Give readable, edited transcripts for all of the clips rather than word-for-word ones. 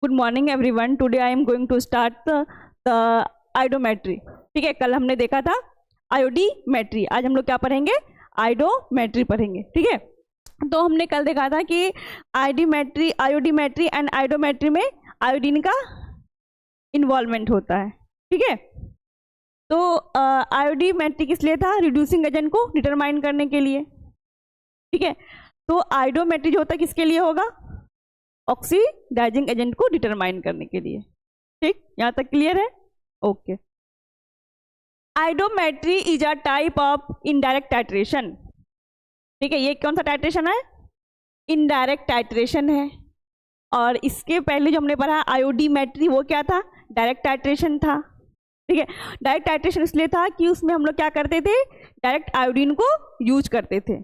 Good morning everyone. Today I am going to start the iodometry. ठीक है, कल हमने देखा था आयोडीमेट्री, आज हम लोग क्या पढ़ेंगे? आयोडोमेट्री पढ़ेंगे। ठीक है, तो हमने कल देखा था कि आयोडीमेट्री एंड आयोडोमेट्री में आयोडीन का इन्वॉल्वमेंट होता है। ठीक है, तो आयोडीमेट्री किस लिए था? रिड्यूसिंग एजेंट को डिटरमाइन करने के लिए। ठीक है, तो आयोडोमेट्री जो होता है किसके लिए होगा? ऑक्सीडाइजिंग एजेंट को डिटरमाइन करने के लिए। ठीक, यहां तक क्लियर है? Okay. Iodometry is a type of indirect titration. ठीक है, ये कौन सा टाइट्रेशन है? इनडायरेक्ट टाइट्रेशन है। और इसके पहले जो हमने पढ़ा आयोडीमेट्री, वो क्या था? डायरेक्ट टाइट्रेशन था। ठीक है, डायरेक्ट टाइट्रेशन इसलिए था कि उसमें हम लोग क्या करते थे? डायरेक्ट आयोडीन को यूज करते थे।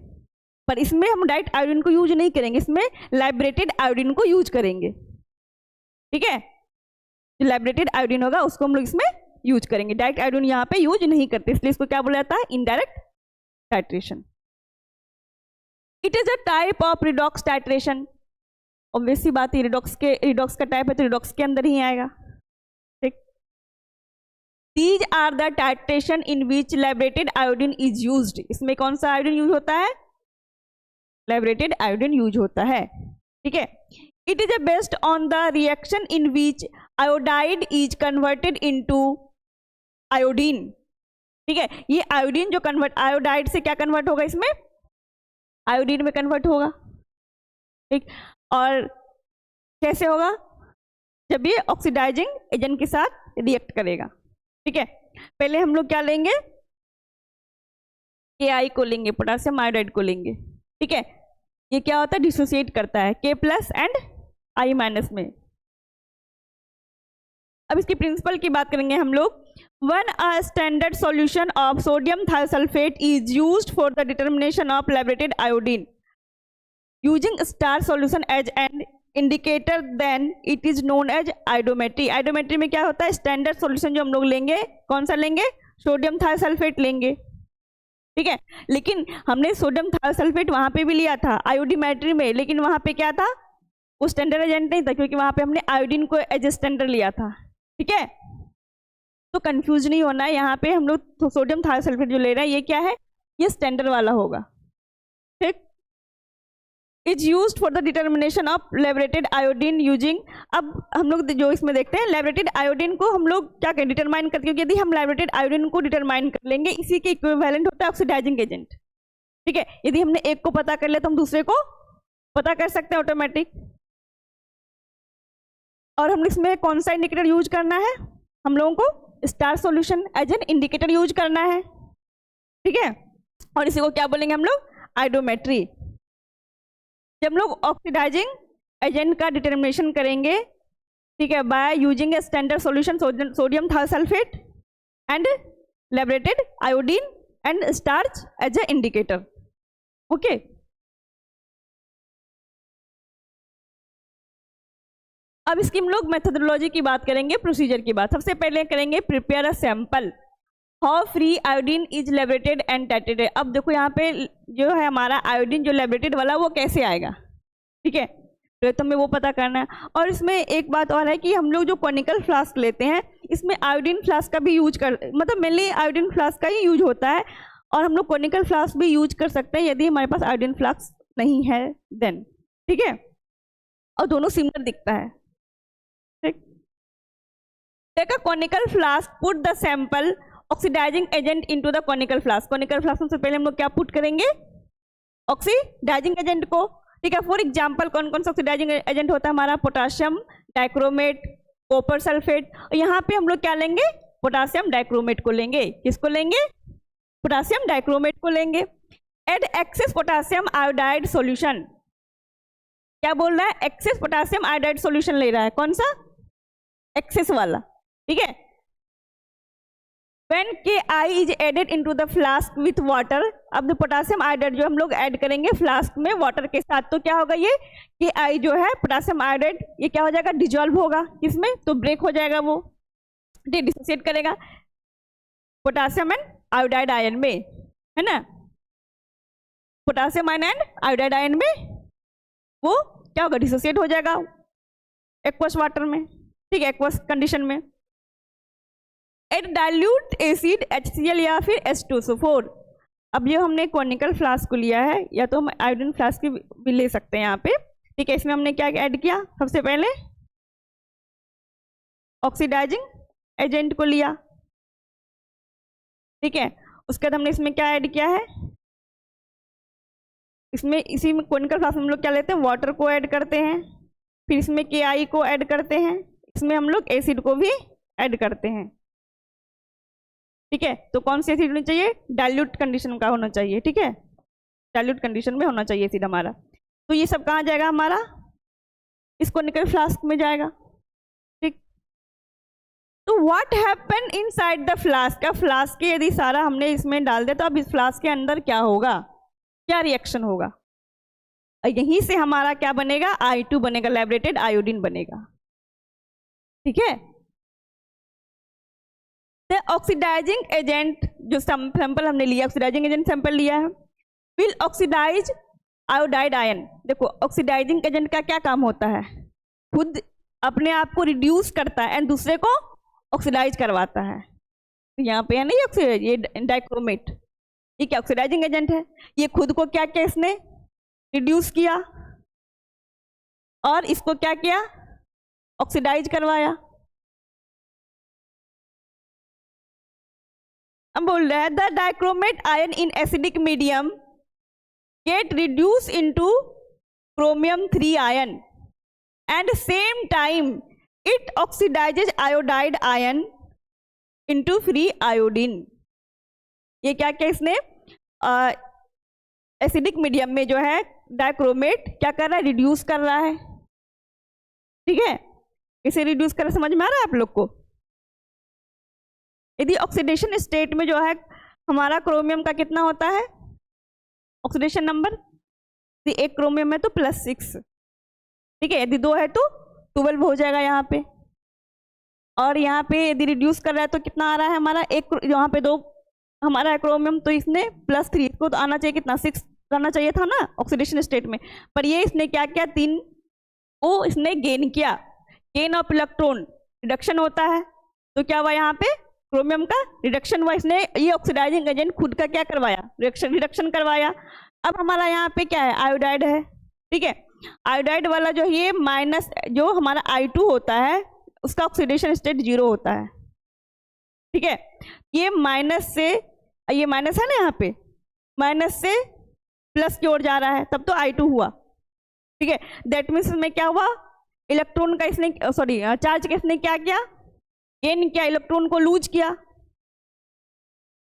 पर इसमें हम डायरेक्ट आयोडीन को यूज नहीं करेंगे, इसमें लाइब्रेटेड आयोडीन को यूज करेंगे। ठीक है, जो लाइब्रेटेड आयोडीन होगा उसको हम लोग इसमें यूज करेंगे। डायरेक्ट आयोडीन यहाँ पे यूज नहीं करते, इसलिए इसको क्या बोला जाता है? Indirect titration. It is a type of redox titration. Obviously बात है, रिडॉक्स का टाइप है तो रिडॉक्स के अंदर ही आएगा। ठीक, these are the titration in which liberated iodine is used. इसमें कौन सा आयोडीन यूज होता है? लाइब्रेटेड आयोडीन यूज होता है। ठीक है, it is based on the reaction in which iodide is converted into iodine. ठीक है, ये आयोडीन जो आयोडाइड से क्या कन्वर्ट होगा? इसमें आयोडीन में कन्वर्ट होगा। ठीक, और कैसे होगा? जब ये ऑक्सीडाइजिंग एजेंट के साथ रिएक्ट करेगा। ठीक है, पहले हम लोग क्या लेंगे? KI को लेंगे, पोटेशियम आयोडाइड को लेंगे। ठीक है, ये क्या होता है? डिसोसिएट करता है K plus and I minus में। अब इसकी प्रिंसिपल की बात करेंगे हम लोग। One a standard solution of sodium thiosulphate is used for the determination of liberated iodine using star solution as an indicator, then it is known as iodometry. Iodometry में क्या होता है? स्टैंडर्ड सॉल्यूशन जो हम लोग लेंगे, कौन सा लेंगे? सोडियम थायोसल्फेट लेंगे। ठीक है, लेकिन हमने सोडियम थायोसल्फेट वहां पे भी लिया था आयोडीमेट्री में, लेकिन वहां पे क्या था? वो स्टैंडर्ड एजेंट नहीं था, क्योंकि वहां पे हमने आयोडीन को एज स्टैंडर्ड लिया था। ठीक है, तो कंफ्यूज नहीं होना है, यहाँ पे हम लोग सोडियम थायोसल्फेट जो ले रहे हैं ये क्या है? ये स्टैंडर्ड वाला होगा। ठीक, is used for the determination of liberated iodine using. अब हम लोग जो इसमें देखते हैं, लैब्रेटेड आयोडीन को हम लोग क्या करें? डिटरमाइन करते हैं, क्योंकि यदि हम लैब्रेटेड आयोडीन को डिटरमाइन कर लेंगे, इसी के इक्विवेलेंट होता है ऑक्सीडाइजिंग एजेंट। ठीक है, यदि हमने एक को पता कर लिया तो हम दूसरे को पता कर सकते हैं ऑटोमेटिक। और हम इसमें कौन सा इंडिकेटर यूज करना है? हम लोगों को starch solution as an indicator use करना है। ठीक है, और इसी को क्या बोलेंगे हम लोग? आयोडोमेट्री। जब हम लोग ऑक्सीडाइजिंग एजेंट का डिटर्मिनेशन करेंगे, ठीक है, by using a standard solution sodium thiosulphate and liberated iodine and starch as a indicator. Okay, अब इसकी हम लोग मेथोडोलॉजी की बात करेंगे, प्रोसीजर की बात। सबसे पहले करेंगे prepare a sample how free iodine is liberated and titrated. अब देखो यहाँ पे जो है हमारा आयोडीन जो लैब्रेटेड वाला वो कैसे आएगा? ठीक है, तो हमें वो पता करना है। और इसमें एक बात और है कि हम लोग जो कॉनिकल फ्लास्क लेते हैं, इसमें आयोडीन फ्लास्क का भी यूज कर, मतलब मेनली आयोडीन फ्लास्क का ही यूज होता है। और हम लोग कॉनिकल फ्लास्क भी यूज कर सकते हैं यदि हमारे पास आयोडीन फ्लास्क नहीं है देन। ठीक है, और दोनों सिमिलर दिखता है। Take a conical flask, put the sample oxidizing agent into the conical flask. conical flask में सबसे पहले हम लोग क्या पुट करेंगे? ऑक्सीडाइजिंग एजेंट को। ठीक है, फॉर एग्जांपल कौन कौन सा ऑक्सीडाइजिंग एजेंट होता है हमारा? Potassium dichromate, copper sulphate. और यहाँ पे हम लोग क्या लेंगे? पोटेशियम डाइक्रोमेट को लेंगे। किसको लेंगे? पोटेशियम डाइक्रोमेट को लेंगे। Add excess potassium iodide solution. क्या बोल रहा है? एक्सेस पोटेशियम आयोडाइड सॉल्यूशन ले रहा है। कौन सा? एक्सेस वाला। ठीक है, when KI is added into the flask with water। अब पोटेशियम आयोडाइड जो हम लोग ऐड करेंगे फ्लास्क में वाटर के साथ, तो क्या होगा? ये KI जो है पोटेशियम आयोडाइड, ये क्या हो जाएगा? डिजोल्व होगा किसमें? तो ब्रेक हो जाएगा, वो डिसोसिएट करेगा पोटेशियम एंड आयोडाइड आयन में, है ना? Potassium ion and iodide ion में वो क्या होगा? डिसोसिएट हो जाएगा। एक्वस वाटर में, ठीक है, एक्वस कंडीशन में। एट डाइल्यूट एसिड HCl या फिर H2SO4। अब ये हमने कॉनिकल फ्लास्क को लिया है, या तो हम आयोडीन फ्लास्क भी ले सकते हैं यहाँ पे, ठीक है। इसमें हमने क्या ऐड किया, सबसे पहले ऑक्सीडाइजिंग एजेंट को लिया, ठीक है। उसके बाद हमने इसमें क्या ऐड किया है, इसमें इसी में कॉनिकल फ्लास्क में हम लोग क्या लेते हैं, वाटर को ऐड करते हैं, फिर इसमें KI को ऐड करते हैं, इसमें हम लोग एसिड को भी ऐड करते हैं, ठीक है। तो कौन सी एसिड होनी चाहिए, डाइल्यूट कंडीशन का होना चाहिए, ठीक है, डाइल्यूट कंडीशन में होना चाहिए एसिड हमारा। तो ये सब कहाँ जाएगा हमारा, इस कॉनिकल फ्लास्क में जाएगा, ठीक। तो what happen inside the flask, flask के यदि सारा हमने इसमें डाल दिया तो अब इस फ्लास्क के अंदर क्या होगा, क्या रिएक्शन होगा, और यहीं से हमारा क्या बनेगा, I2 बनेगा, लैबोरेटेड आयोडीन बनेगा, ठीक है। तो ऑक्सीडाइजिंग एजेंट जो सैंपल हमने लिया, ऑक्सीडाइजिंग एजेंट सैंपल लिया है, विल ऑक्सीडाइज आयोडाइड आयन। देखो ऑक्सीडाइजिंग एजेंट का क्या काम होता है, खुद अपने आप को रिड्यूस करता है एंड दूसरे को ऑक्सीडाइज करवाता है। तो यहाँ पे है ना ये डाइक्रोमेट, ये क्या ऑक्सीडाइजिंग एजेंट है, ये खुद को क्या किया, इसने रिड्यूस किया और इसको क्या किया, ऑक्सीडाइज करवाया। अब बोल रहा है the dichromate ion in acidic medium get reduce into chromium 3 ion and same time it oxidises iodide ion into free iodine. ये क्या क्या इसने एसिडिक मीडियम में जो है डाइक्रोमेट क्या कर रहा है, रिड्यूस कर रहा है, ठीक है। इसे रिड्यूस कर, समझ में आ रहा है आप लोग को। यदि ऑक्सीडेशन स्टेट में जो है हमारा क्रोमियम का कितना होता है ऑक्सीडेशन नंबर, यदि एक क्रोमियम है तो +6, ठीक है, यदि 2 है तो 12 हो जाएगा यहाँ पे, और यहाँ पे यदि रिड्यूस कर रहा है तो कितना आ रहा है हमारा, एक यहाँ पे 2 हमारा है क्रोमियम, तो इसने +3, इसको तो आना चाहिए कितना, 6 करना चाहिए था ना ऑक्सीडेशन स्टेट में, पर ये इसने क्या किया, 3 को इसने गेन किया। गेन ऑफ इलेक्ट्रॉन रिडक्शन होता है, तो क्या हुआ यहाँ पे क्रोमियम का रिडक्शन हुआ, इसने ये ऑक्सीडाइजिंग एजेंट खुद का क्या करवाया, रिडक्शन करवाया। अब हमारा यहाँ पे क्या है, आयोडाइड है, ठीक है। आयोडाइड वाला जो ये माइनस जो हमारा I2 होता है उसका ऑक्सीडेशन स्टेट 0 होता है, ठीक है। ये माइनस से, ये माइनस है ना, यहाँ पे माइनस से प्लस की ओर जा रहा है, तब तो I2 हुआ, ठीक है। दैट मीन्स में क्या हुआ, इलेक्ट्रॉन का इसने चार्ज का इसने क्या किया, गेन किया, इलेक्ट्रॉन को लूज किया,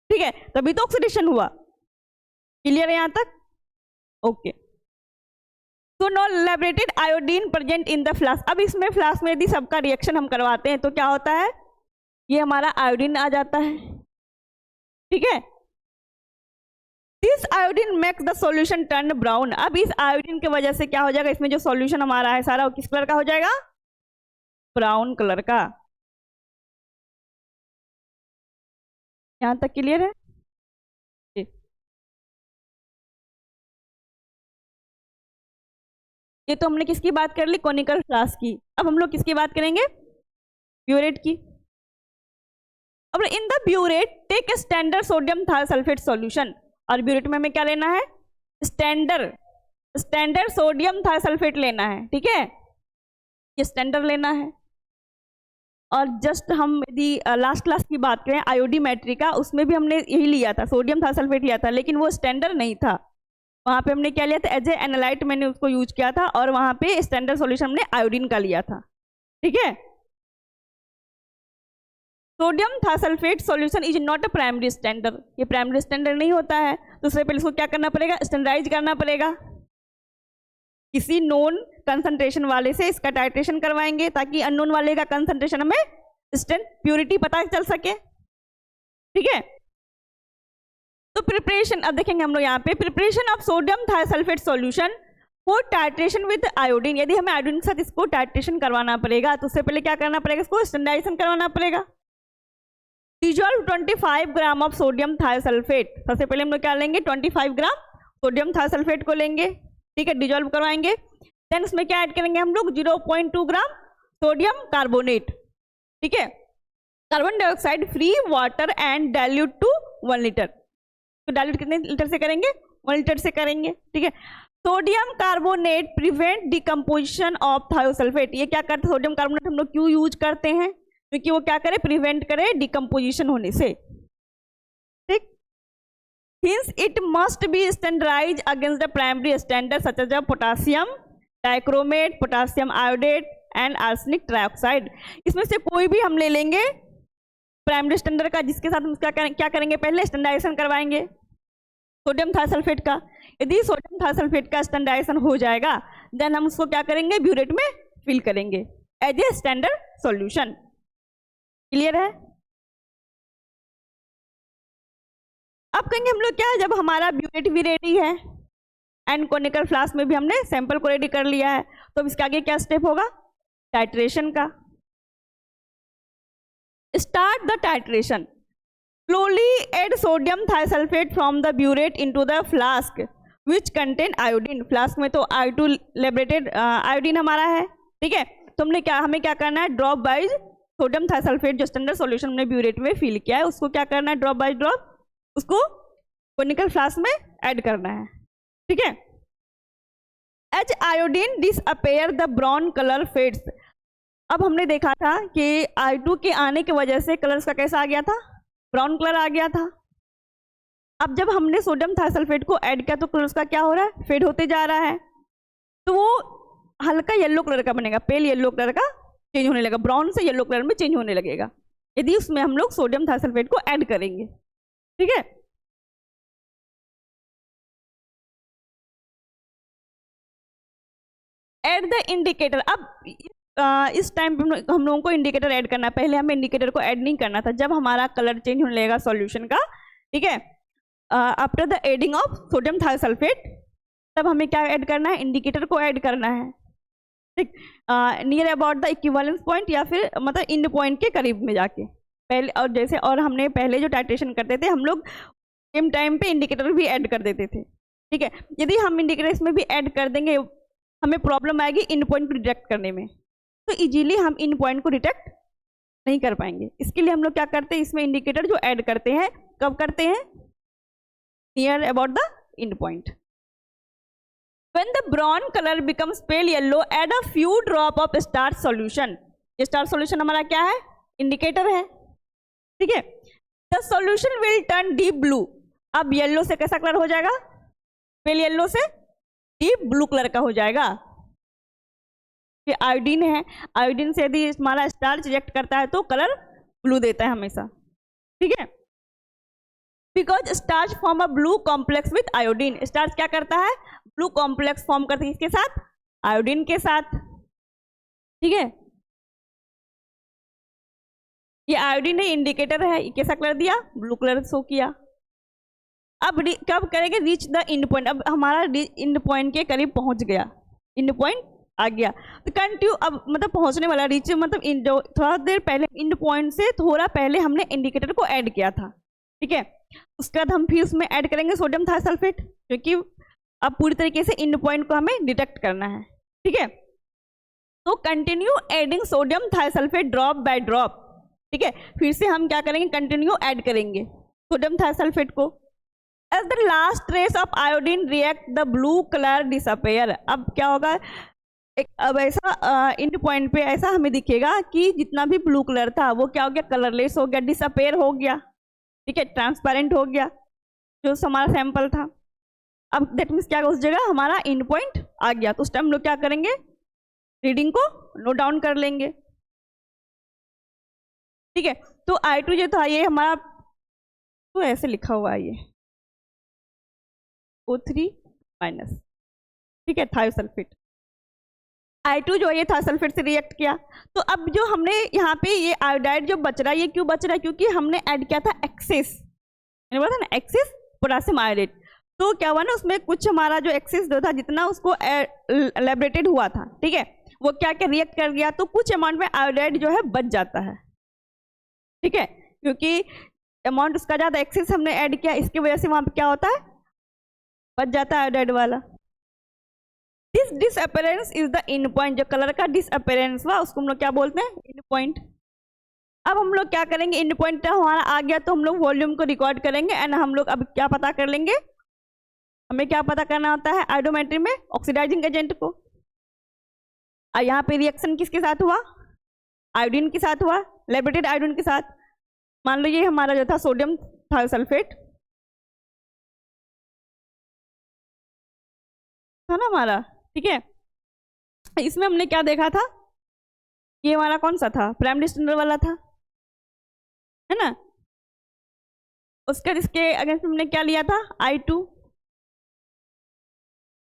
ठीक है, तभी तो ऑक्सीडेशन हुआ। क्लियर है यहाँ तक, ओके। तो no liberated iodine present in the flask. अब इसमें फ्लास्क में यदि सबका रिएक्शन हम करवाते हैं तो क्या होता है, ये हमारा आयोडीन आ जाता है, ठीक है। This iodine makes the solution turn brown. अब इस आयोडीन की वजह से क्या हो जाएगा, इसमें जो सॉल्यूशन हमारा है सारा किस कलर का हो जाएगा, ब्राउन कलर का। यहां तक क्लियर है, ये तो हमने किसकी बात कर ली, कॉनिकल फ्लास्क की। अब हम लोग किसकी बात करेंगे, ब्यूरेट की। अब in the burette take standard sodium thiosulphate solution, और ब्यूरेट में हमें क्या लेना है, स्टैंडर्ड सोडियम थायोसल्फेट लेना है, ठीक है, ये स्टैंडर्ड लेना है। और जस्ट हम यदि लास्ट क्लास की बात करें आयोडीमेट्री का, उसमें भी हमने यही लिया था, सोडियम थायोसल्फेट लिया था, लेकिन वो स्टैंडर्ड नहीं था, वहाँ पे हमने क्या लिया था, एज ए एनालाइट मैंने उसको यूज किया था, और वहाँ पे स्टैंडर्ड सॉल्यूशन हमने आयोडीन का लिया था, ठीक है। Sodium thiosulphate solution is not a primary standard, ये प्राइमरी स्टैंडर्ड नहीं होता है, तो उससे पहले इसको क्या करना पड़ेगा, स्टैंडर्डाइज करना पड़ेगा। किसी नोन कंसंट्रेशन वाले से इसका टाइट्रेशन करवाएंगे ताकि अननोन वाले का कंसंट्रेशन हमें स्टैंड प्योरिटी पता चल सके, ठीक है। तो प्रिपरेशन अब देखेंगे हम लोग यहाँ पे, preparation of sodium thiosulphate solution for titration with iodine. यदि हमें आयोडीन के साथ इसको टाइट्रेशन करवाना पड़ेगा तो उससे पहले क्या करना पड़ेगा, इसको स्टैंडर्डाइजेशन करवाना पड़ेगा। Dissolve 25 gram of sodium thiosulphate, सबसे पहले हम लोग क्या लेंगे, 25 ग्राम सोडियम थायोसल्फेट को लेंगे, ठीक है, डिजॉल्व करवाएंगे। देन उसमें क्या ऐड करेंगे हम लोग, 0.2 ग्राम सोडियम कार्बोनेट, ठीक है, carbon dioxide free water and dilute to 1 litre. तो डाइल्यूट कितने लीटर से करेंगे? 1 लीटर से करेंगे, ठीक है। Sodium carbonate prevent decomposition of thiosulphate. ये क्या करते हैं? सोडियम कार्बोनेट हम लोग क्यों यूज करते हैं? क्योंकि वो क्या करे? प्रिवेंट करे डिकम्पोजिशन होने से, ठीक। Hence it must be standardized against the primary standard such as potassium dichromate, potassium iodate and arsenic trioxide। इसमें से कोई भी हम ले लेंगे प्राइमरी स्टैंडर्ड का, जिसके साथ हम क्या करेंगे? पहले स्टैंडर्डाइजेशन करवाएंगे सोडियम थायोसल्फेट का। यदि सोडियम थायोसल्फेट का स्टैंडर्डाइजेशन हो जाएगा देन हम उसको क्या करेंगे? ब्यूरेट में फिल करेंगे as a standard solution. Clear है? अब कहेंगे हम लोग क्या है, जब हमारा ब्यूरेट भी रेडी है एंड कोनिकल फ्लास्क में भी हमने सैंपल को रेडी कर लिया है, तो इसके आगे क्या स्टेप होगा? टाइट्रेशन का। Start the titration. Slowly add sodium thiosulphate from the burette into the flask which contain iodine. Flask में तो I2 लिबरेटेड आयोडीन हमारा है, ठीक है। तो हमें क्या करना है? ड्रॉप वाइज सोडियम थायोसल्फेट जो स्टैंडर्ड सॉल्यूशन हमने ब्यूरेट में फिल किया है उसको क्या करना है? ड्रॉप बाय ड्रॉप उसको कोनिकल फ्लास्क में ऐड करना है, ठीक है। As iodine disappear the brown colour fades. अब हमने देखा था कि I2 के आने की वजह से कलर का कैसा आ गया था? ब्राउन कलर आ गया था। अब जब हमने सोडियम थायोसल्फेट को ऐड किया तो कलर का क्या हो रहा है? फेड होते जा रहा है, तो वो हल्का येलो कलर का बनेगा, पेल येलो कलर का चेंज होने लगेगा, ब्राउन से येलो कलर में चेंज होने लगेगा यदि उसमें हम लोग सोडियम थायोसल्फेट को ऐड करेंगे, ठीक है। Add the indicator. अब इस टाइम पे हम लोगों को इंडिकेटर ऐड करना है। पहले हमें इंडिकेटर को ऐड नहीं करना था। जब हमारा कलर चेंज होने लगेगा सॉल्यूशन का, ठीक है, after the adding of sodium thiosulphate, तब हमें क्या ऐड करना है? इंडिकेटर को ऐड करना है, ठीक। Near about the equivalence point या फिर मतलब इंड पॉइंट के करीब में जाके पहले, और हमने पहले जो टाइट्रेशन करते थे हम लोग सेम टाइम पे इंडिकेटर भी ऐड कर देते थे, ठीक है। यदि हम इंडिकेटर इसमें भी ऐड कर देंगे हमें प्रॉब्लम आएगी इन पॉइंट को डिटेक्ट करने में, तो इजीली हम इन पॉइंट को डिटेक्ट नहीं कर पाएंगे। इसके लिए हम लोग क्या करते हैं? इसमें इंडिकेटर जो ऐड करते हैं कब करते हैं? Near about the end point. When the brown color becomes pale yellow, add a few drop of starch solution। ये starch solution हमारा क्या है? इंडिकेटर है, ठीक है। The solution will turn deep blue। अब येलो से कैसा कलर हो जाएगा? पेल येलो से डीप ब्लू कलर का हो जाएगा। ये आयोडीन है, आयोडीन से यदि हमारा स्टार्च रिएक्ट करता है तो कलर ब्लू देता है हमेशा, ठीक है। Because starch form a blue complex with iodine. Starch क्या करता है? ब्लू कॉम्प्लेक्स फॉर्म करते हैं, इसके साथ? आयोडीन के साथ, ठीक है। ये आयोडीन है, इंडिकेटर है, कैसा कलर दिया? ब्लू कलर शो किया। अब कब करेंगे? Reach the end point. अब हमारा इंड पॉइंट के करीब पहुंच गया, इंड पॉइंट आ गया, तो कंटिन्यू अब मतलब पहुंचने वाला, रीच मतलब थोड़ा देर पहले इंड पॉइंट से थोड़ा पहले हमने इंडिकेटर को ऐड किया था, ठीक है। उसके बाद हम फिर उसमें ऐड करेंगे सोडियम थायोसल्फेट, क्योंकि अब पूरी तरीके से इंड पॉइंट को हमें डिटेक्ट करना है, ठीक है। तो continue adding sodium thiosulphate drop by drop, ठीक है। फिर से हम क्या करेंगे? कंटिन्यू ऐड करेंगे सोडियम थायोसल्फेट को। As the last trace of iodine react the blue colour disappear. अब क्या होगा? अब ऐसा इंड पॉइंट पे ऐसा हमें दिखेगा कि जितना भी ब्लू कलर था वो क्या हो गया? कलरलेस हो गया, डिसअपेयर हो गया, ठीक है, ट्रांसपेरेंट हो गया जो हमारा सैंपल था। अब दैट मीन्स क्या, उस जगह हमारा इंड पॉइंट आ गया। तो उस टाइम हम लोग क्या करेंगे? रीडिंग को नोट डाउन कर लेंगे, ठीक है। तो I2 जो था ये हमारा तो ऐसे लिखा हुआ है, ये O3 माइनस, ठीक है, थायोसल्फेट। I2 जो है ये थायोसल्फेट से रिएक्ट किया। तो अब जो हमने यहाँ पे ये आयोडाइड जो बच रहा है, ये क्यों बच रहा है? क्योंकि हमने ऐड किया था एक्सेस, मैंने बोला था ना एक्सेस पोटेशियम आयोडेट। तो क्या हुआ ना, उसमें कुछ हमारा जो एक्सेस जो था जितना उसको लिबरेटेड हुआ था, ठीक है, वो क्या क्या रिएक्ट कर गया, तो कुछ अमाउंट में आयोडाइड जो है बच जाता है, ठीक है। क्योंकि अमाउंट उसका ज़्यादा एक्सेस हमने ऐड किया, इसकी वजह से वहाँ पे क्या होता है? बच जाता है आयोडाइड वाला। This disappearance is the in point, जो कलर का डिसअपेरेंस हुआ उसको हम लोग क्या बोलते हैं, इन पॉइंट। अब हम लोग क्या करेंगे, इन पॉइंट हमारा आ गया तो हम लोग वॉल्यूम को रिकॉर्ड करेंगे एंड हम लोग अब क्या पता कर लेंगे, हमें क्या पता करना होता है आयोडोमेट्री में, ऑक्सीडाइजिंग एजेंट को। यहाँ पे रिएक्शन किसके साथ हुआ, आयोडीन के साथ हुआ, लैबोरेटेड आयोडीन के साथ। मान लो ये हमारा जो था सोडियम थायोसल्फेट था ना हमारा, ठीक है। इसमें हमने क्या देखा था, ये हमारा कौन सा था, प्राइमरी स्टैंडर्ड वाला था, है ना। उसके इसके अगेंस्ट हमने क्या लिया था, I2,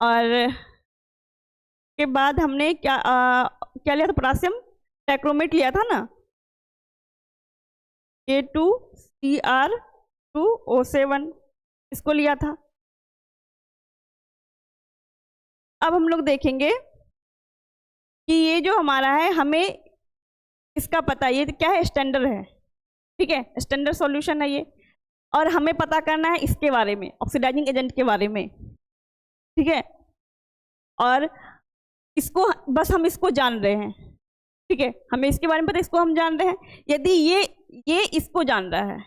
और के बाद हमने क्या लिया था, पोटासियम डाइक्रोमेट लिया था ना, K2Cr2O7, इसको लिया था। अब हम लोग देखेंगे कि ये जो हमारा है, हमें इसका पता, ये क्या है, स्टैंडर्ड है, ठीक है, स्टैंडर्ड सॉल्यूशन है ये, और हमें पता करना है इसके बारे में, ऑक्सीडाइजिंग एजेंट के बारे में, ठीक है। और इसको बस हम इसको जान रहे हैं, ठीक है, हमें इसके बारे में पता, इसको हम जान रहे हैं। यदि ये इसको जान रहा है,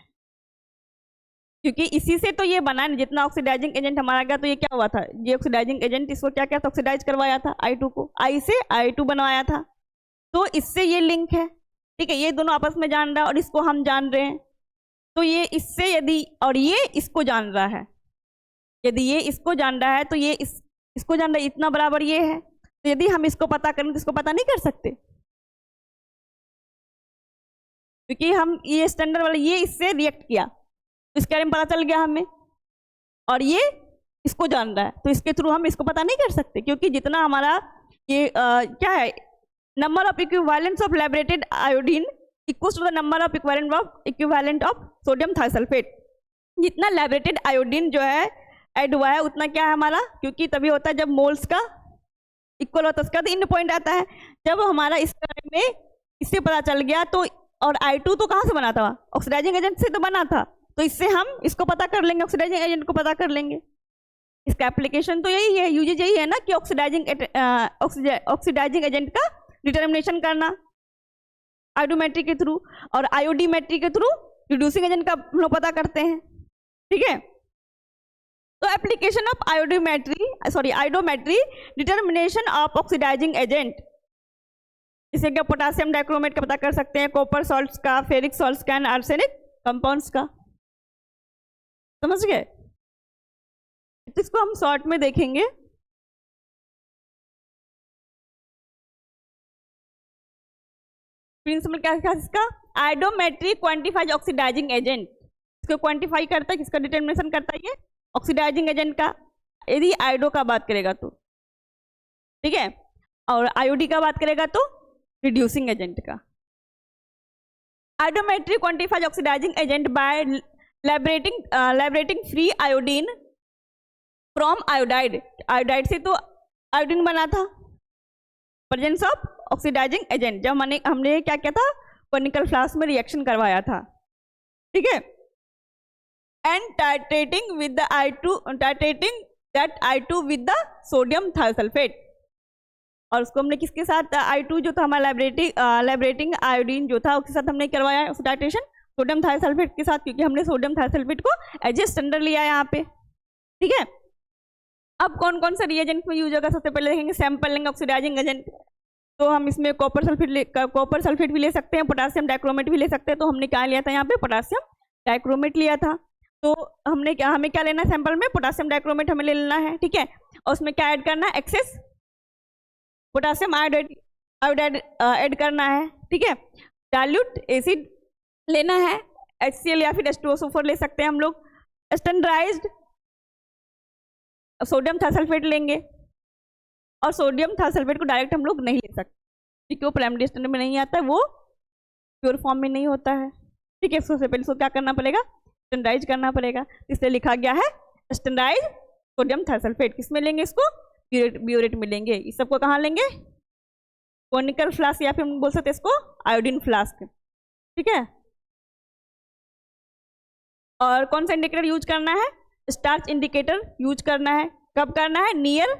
क्योंकि इसी से तो ये बना है, जितना ऑक्सीडाइजिंग एजेंट हमारा गया तो ये क्या हुआ था, ये ऑक्सीडाइजिंग एजेंट इसको क्या क्या था, ऑक्सीडाइज करवाया था I2 को, I से I2 बनवाया था, तो इससे ये लिंक है, ठीक है, ये दोनों आपस में जान रहा है और इसको हम जान रहे हैं, तो ये इससे यदि, और ये इसको जान रहा है, यदि ये इसको जान रहा है तो ये इसको जान रहा है, इतना बराबर ये है, तो यदि हम इसको पता करें तो इसको पता नहीं कर सकते, क्योंकि हम ये स्टैंडर्ड वाला, ये इससे रिएक्ट किया तो इसके बारे में पता चल गया हमें, और ये इसको जान रहा है, तो इसके थ्रू हम इसको पता नहीं कर सकते, क्योंकि जितना हमारा ये क्या है, number of equivalents of liberated iodine equals to the number of equivalent of sodium thiosulphate. जितना लैबोरेटेड आयोडीन जो है ऐड हुआ है उतना क्या है हमारा, क्योंकि तभी होता है जब मोल्स का इक्वल होता है, उसका तो इन पॉइंट आता है। जब हमारा इस बारे में इससे पता चल गया तो, और I2 तो कहाँ से बना था, ऑक्सीडाइजिंग एजेंट से तो बना था, तो इससे हम इसको पता कर लेंगे, ऑक्सीडाइजिंग एजेंट को पता कर लेंगे। इसका एप्लीकेशन तो यही है, यूजेज यही है ना कि ऑक्सीडाइजिंग एजेंट का डिटर्मिनेशन करना आयोडोमेट्री के थ्रू, और आयोडीमेट्री के थ्रू रिड्यूसिंग एजेंट का हम लोग पता करते हैं, ठीक है। तो application of iodometry determination of oxidising agent, इसे क्या पोटासियम डाइक्रोमेट का पता कर सकते हैं, कॉपर सॉल्ट्स का, फेरिक सॉल्ट्स का, आर्सेनिक कंपाउंड्स का, समझ गए। तो इसको हम शॉर्ट में देखेंगे। प्रिंसिपल क्या है इसका, आयोडोमेट्री क्वांटिफाइज ऑक्सीडाइजिंग एजेंट, इसको क्वांटिफाई करता है, किसका डिटर्मिनेशन करता है, ये ऑक्सीडाइजिंग एजेंट का, यदि आयोडो का बात करेगा तो, ठीक है, और आयोडी का बात करेगा तो रिड्यूसिंग एजेंट का। Iodometry quantifies oxidising agent by liberating free iodine from iodide, iodide से तो आयोडीन बना था, प्रेजेंस ऑफ ऑक्सीडाइजिंग एजेंट, जब हमने क्या किया था, कोनिकल फ्लास्क में रिएक्शन करवाया था, ठीक है, and titrating with the titrating that I2 with the sodium thiosulphate, और उसको हमने किसके साथ, I2 जो था हमारा लैबोरेटिंग आयोडीन जो था उसके साथ हमने करवाया उसका टाइट्रेशन सोडियम थायोसल्फेट के साथ, क्योंकि हमने सोडियम थायोसल्फेट को एज ए स्टैंडर्ड लिया यहाँ पे, ठीक है। अब कौन कौन सा रिएजेंट में यूज होगा, सबसे पहले देखेंगे सैंपल लेंगे ऑक्सीडाइजिंग एजेंट, तो हम इसमें कॉपर सल्फेट भी ले सकते हैं, पोटासियम डाइक्रोमेट भी ले सकते हैं, तो हमने क्या लिया था यहाँ पे, पोटासियम डाइक्रोमेट लिया था। तो हमें क्या लेना है सैंपल में, पोटासियम डाइक्रोमेट हमें ले लेना है, ठीक है, और उसमें क्या ऐड करना है, एक्सेस पोटासियम आयोडाइड ऐड करना है, ठीक है। डाइल्यूट एसिड लेना है, HCl या फिर H2SO4 ले सकते हैं हम लोग। स्टैंडर्डाइज्ड सोडियम थायोसल्फेट लेंगे, और सोडियम थायोसल्फेट को डायरेक्ट हम लोग नहीं ले सकते, क्योंकि वो प्राइमरी स्टैंडर्ड में नहीं आता है, वो प्योर फॉर्म में नहीं होता है, ठीक है। सबसे पहले इसको क्या करना पड़ेगा, स्टैंडर्डाइज करना पड़ेगा, इसलिए लिखा गया है स्टैंडर्डाइज सोडियम थायोसल्फेट। किसमें लेंगे इसको, ब्यूरेट में लेंगे। इस सबको कहाँ लेंगे, कोनिकल फ्लास्क, या फिर हम बोल सकते हैं इसको आयोडीन फ्लास्क, ठीक है। और कौन सा इंडिकेटर यूज करना है, स्टार्च इंडिकेटर यूज करना है। कब करना है, near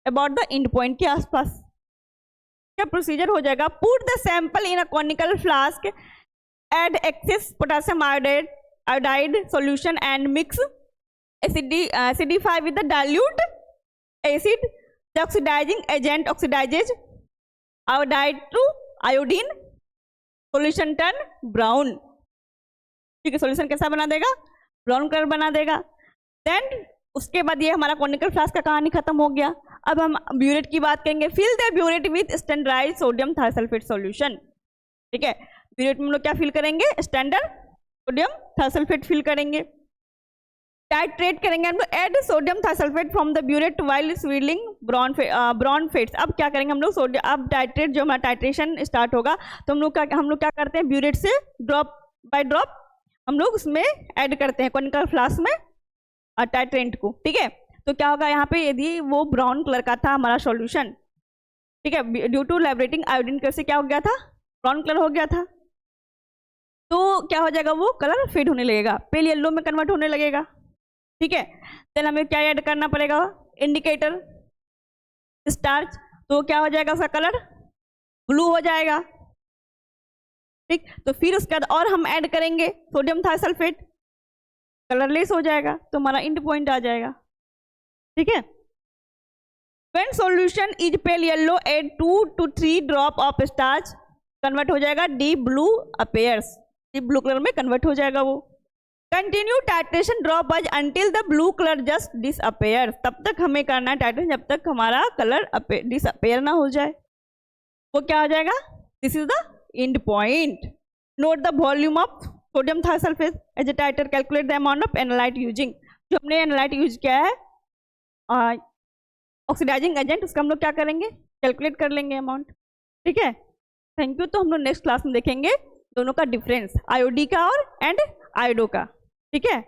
about the end point के आसपास। क्या प्रोसीजर हो जाएगा, put the sample in a conical flask, add excess potassium iodide solution and mix acidify with the dilute acid. The oxidizing agent oxidizes iodide to iodine, solution turn brown। ठीक है, solution कैसा बना देगा, brown colour बना देगा। Then उसके बाद ये हमारा कॉनिकल फ्लास्क का कहानी खत्म हो गया। अब हम ब्यूरेट की बात करेंगे। Fill the burette with standardised sodium thiosulphate solution. ठीक है, ब्यूरेट में हम लोग क्या फिल करेंगे, स्टैंडर्ड सोडियम थायोसल्फेट फिल करेंगे। टाइट्रेट करेंगे हम लोग, add sodium thiosulphate from the burette while swirling brown fades. अब क्या करेंगे हम लोग, सोडियम, अब टाइट्रेट जो हमारा टाइट्रेशन स्टार्ट होगा तो हम लोग क्या करते हैं, ब्यूरेट से ड्रॉप बाय ड्रॉप हम लोग उसमें ऐड करते हैं कॉनिकल फ्लास्क में टाइट्रेंट को। ठीक है, तो क्या होगा यहाँ पे, यदि वो ब्राउन कलर का था हमारा सॉल्यूशन, ठीक है, due to liberating iodine colour से क्या हो गया था, ब्राउन कलर हो गया था, तो क्या हो जाएगा, वो कलर फेड होने लगेगा, पेल येलो में कन्वर्ट होने लगेगा। ठीक है, देन हमें क्या ऐड करना पड़ेगा, इंडिकेटर स्टार्च, तो क्या हो जाएगा, उसका कलर ब्लू हो जाएगा। ठीक, तो फिर उसके बाद और हम ऐड करेंगे सोडियम थायोसल्फेट, कलरलेस हो जाएगा, तो हमारा एंड पॉइंट आ जाएगा। ठीक है, when solution is pale yellow add 2 to 3 drop of starch, convert हो जाएगा deep blue appears, deep blue colour में कन्वर्ट हो जाएगा वो। Continue titration drop wise until the blue colour just disappear, तब तक हमें करना है टाइट्रेशन जब तक हमारा कलर डिसअपेयर ना हो जाए, वो क्या हो जाएगा, this is the end point. Note the volume of sodium thiosulphate as a titre, calculate the amount of analyte using, जो हमने एनालाइट यूज किया है ऑक्सीडाइजिंग एजेंट, उसका हम लोग क्या करेंगे, कैलकुलेट कर लेंगे अमाउंट। ठीक है, थैंक यू। तो हम लोग नेक्स्ट क्लास में देखेंगे दोनों का डिफरेंस, आयोडी का और एंड आयोडो का। ठीक है।